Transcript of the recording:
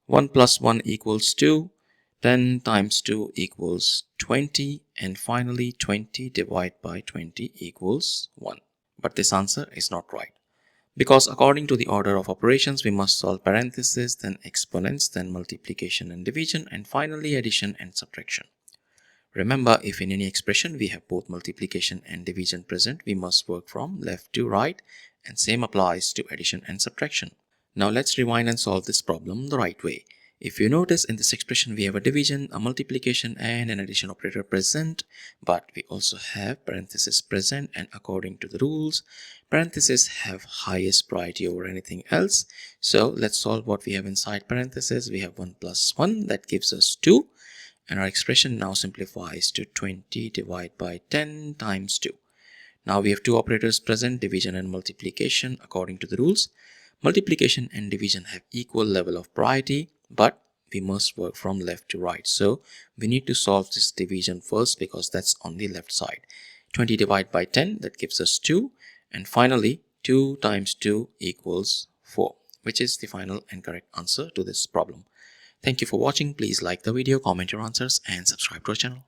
1 plus 1 equals 2. 10 times 2 equals 20. And finally 20 divided by 20 equals 1. But this answer is not right, because according to the order of operations, we must solve parentheses, then exponents, then multiplication and division, and finally addition and subtraction. Remember, if in any expression we have both multiplication and division present, we must work from left to right, and same applies to addition and subtraction. Now let's rewind and solve this problem the right way. If you notice, in this expression we have a division, a multiplication and an addition operator present, but we also have parentheses present, and according to the rules, parentheses have highest priority over anything else. So let's solve what we have inside parentheses. We have 1 plus 1, that gives us 2, and our expression now simplifies to 20 divided by 10 times 2. Now we have two operators present, division and multiplication. According to the rules, multiplication and division have equal level of priority, but we must work from left to right. So we need to solve this division first, because that's on the left side. 20 divided by 10, that gives us 2. And finally 2 times 2 equals 4, which is the final and correct answer to this problem. Thank you for watching. Please like the video, comment your answers, and subscribe to our channel.